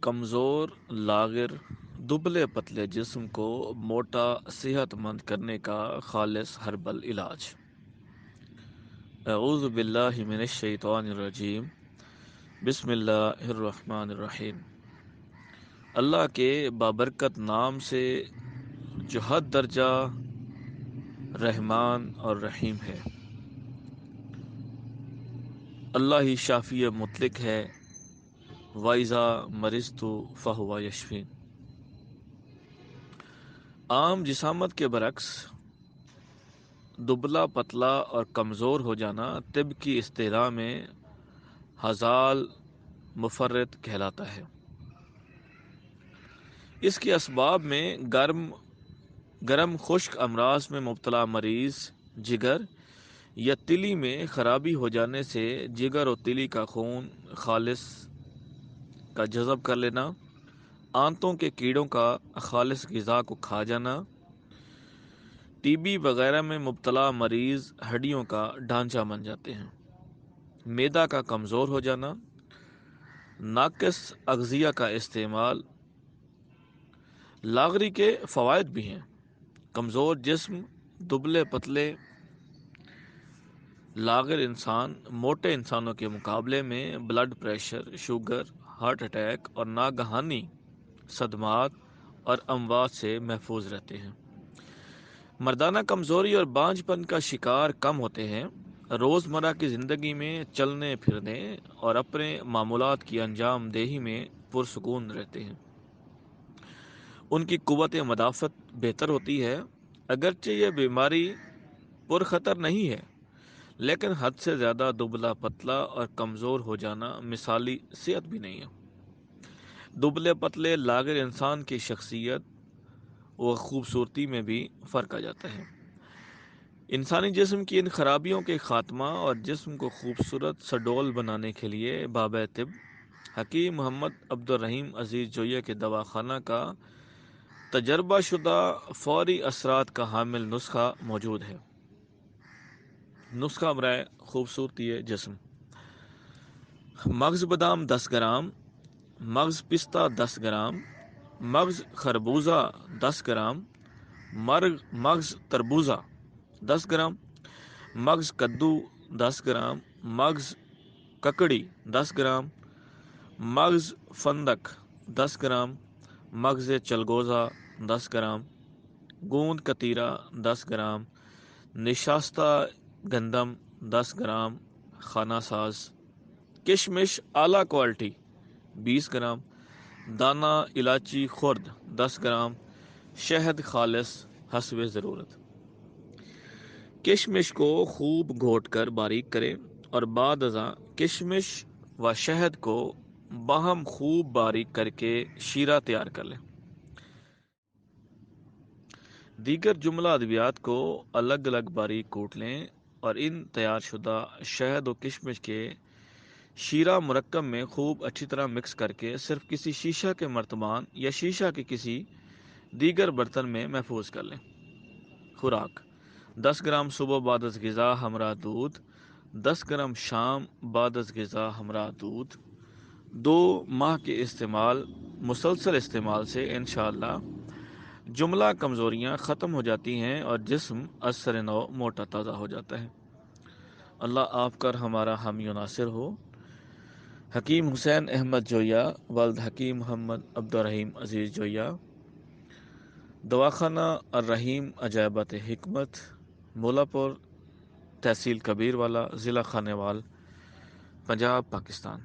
کمزور، لاغر، دبلے پتلے جسم کو موٹا صحت مند کرنے کا خالص ہربل علاج۔ اعوذ باللہ من الشیطان الرجیم، بسم اللہ الرحمن الرحیم۔ اللہ کے بابرکت نام سے جو حد درجہ رحمان اور رحیم ہے۔ اللہ ہی شافی مطلق ہے، وَإِذَا مَرِضْتُ فَهُوَ يَشْفِينِ۔ عام جسامت کے برعکس دبلا پتلا اور کمزور ہو جانا طب کی اصطلاح میں ہزال مفرط کہلاتا ہے۔ اس کے اسباب میں گرم خشک امراض میں مبتلا مریض، جگر یا تلی میں خرابی ہو جانے سے جگر اور تلی کا خون خالص کا جذب کر لینا، آنتوں کے کیڑوں کا خالص غذا کو کھا جانا، ٹی بی وغیرہ میں مبتلا مریض ہڈیوں کا ڈھانچہ بن جاتے ہیں، معدہ کا کمزور ہو جانا، ناقص اغذیہ کا استعمال۔ لاغری کے فوائد بھی ہیں۔ کمزور جسم، دبلے پتلے لاغر انسان موٹے انسانوں کے مقابلے میں blood pressure, sugar, heart attack اور ناگہانی صدمات اور اموات سے محفوظ رہتے ہیں۔ مردانہ کمزوری اور بانجھ پن کا شکار کم ہوتے ہیں، روزمرہ کی زندگی میں چلنے پھرنے اور اپنے معمولات کی انجام دہی میں پرسکون رہتے ہیں۔ ان کی قوت مدافعت بہتر ہوتی ہے۔ اگرچہ یہ بیماری پرخطر نہیں ہے، لیکن حد سے زیادہ دبلا پتلا اور کمزور ہو جانا مثالی صحت بھی نہیں ہے۔ دبلے پتلے لاغر انسان کی شخصیت و خوبصورتی میں بھی فرق آ جاتا ہے۔ انسانی جسم کی ان خرابیوں کے خاتمہ اور جسم کو خوبصورت سڈول بنانے کے لیے بابا طب حکیم محمد عبدالرحیم عزیز جویہ کے دواخانہ کا تجربہ شدہ فوری اثرات کا حامل نسخہ موجود ہے۔ نسخہ برائے خوبصورتی جسم: مغز بادام 10 گرام، مغز پستہ 10 گرام، مغز خربوزہ 10 گرام، مغز تربوزہ 10 گرام، مغز کدو 10 گرام، مغز ککڑی 10 گرام، مغز فندق 10 گرام، مغز چلگوزہ 10 گرام، گوند کتیرا 10 گرام، نشاستہ گندم 10 گرام خانہ ساز، کشمش اعلیٰ کوالٹی 20 گرام، دانہ الائچی خرد 10 گرام، شہد خالص حسب ضرورت۔ کشمش کو خوب گھوٹ کر باریک کریں اور بعد ازاں کشمش و شہد کو باہم خوب باریک کر کے شیرہ تیار کر لیں۔ دیگر جملہ ادویات کو الگ الگ باریک کوٹ لیں اور ان تیار شدہ شہد و کشمش کے شیرہ مرکب میں خوب اچھی طرح مکس کر کے صرف کسی شیشہ کے مرتبان یا شیشہ کے کسی دیگر برتن میں محفوظ کر لیں۔ خوراک: 10 گرام صبح بعد از غذا ہمراہ دودھ، 10 گرام شام بعد از غذا ہمراہ دودھ۔ 2 ماہ کے مسلسل استعمال سے انشاءاللہ جملہ کمزوریاں ختم ہو جاتی ہیں اور جسم از سر نو موٹا تازہ ہو جاتا ہے۔ اللہ آپ کر ہمارا حامی و ناصر ہو۔ حکیم حسین احمد جویہ، والد حکیم محمد عبدالرحیم عزیز جویہ، دواخانہ الرحیم عجائبات حکمت، مولا پور، تحصیل کبیر والا، ضلع خانیوال، پنجاب، پاکستان۔